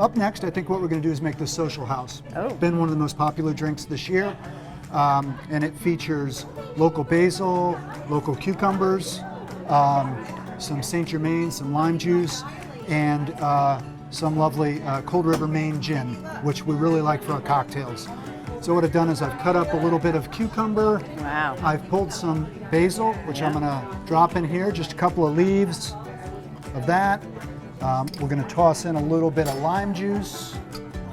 Up next, I think what we're going to do is make the Social House. Oh. Been one of the most popular drinks this year, and it features local basil, local cucumbers, some Saint Germain, some lime juice, and some lovely Cold River Maine gin, which we really like for our cocktails. So what I've done is I've cut up a little bit of cucumber. Wow. I've pulled some basil, which I'm going to drop in here, just a couple of leaves of that. We're going to toss in a little bit of lime juice,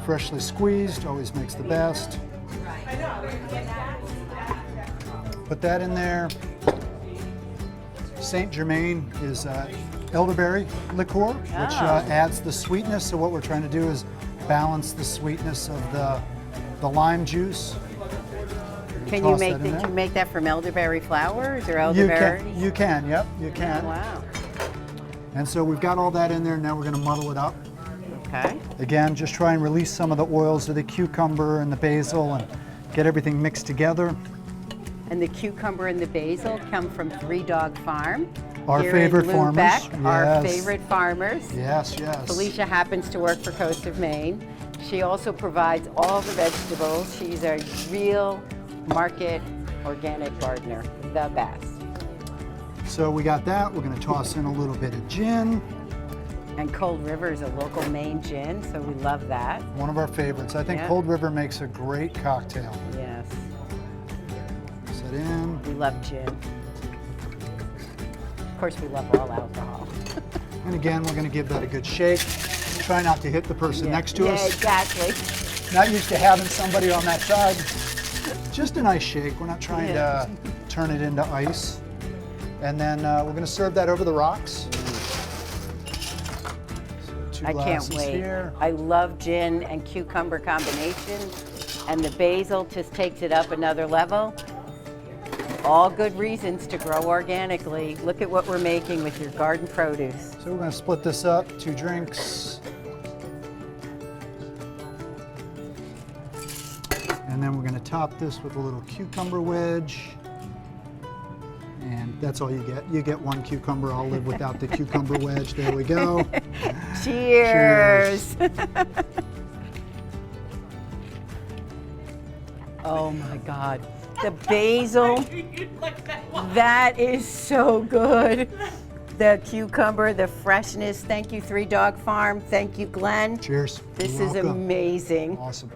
freshly squeezed, always makes the best. Put that in there. Saint Germain is elderberry liqueur, which adds the sweetness. So what we're trying to do is balance the sweetness of the lime juice. Can you make that from elderberry flowers or elderberry? You can, yep, you can. Oh, wow. And so we've got all that in there. Now we're going to muddle it up. Okay. Again, just try and release some of the oils of the cucumber and the basil and get everything mixed together. And the cucumber and the basil come from Three Dog Farm. Our here favorite in farmers. Lubec, our Yes. favorite farmers. Yes, yes. Felicia happens to work for Coast of Maine. She also provides all the vegetables. She's a real market organic gardener, the best. So we got that. We're going to toss in a little bit of gin. And Cold River is a local Maine gin, so we love that. One of our favorites. I think Yeah. Cold River makes a great cocktail. Yes, Mix it in. we love gin. Of course, we love all alcohol. And again, we're going to give that a good shake. Try not to hit the person next to us. Exactly. Not used to having somebody on that side. Just a nice shake. We're not trying to turn it into ice. And then we're going to serve that over the rocks. So I can't wait. Here. I love gin and cucumber combination, and the basil just takes it up another level. All good reasons to grow organically. Look at what we're making with your garden produce. So we're going to split this up, 2 drinks. And then we're going to top this with a little cucumber wedge. And that's all you get. You get 1 cucumber. I'll live without the cucumber wedge. There we go. Cheers. Oh my God. The basil, that is so good. The cucumber, the freshness. Thank you, Three Dog Farm. Thank you, Glenn. Cheers. This You're is welcome. amazing. Awesome.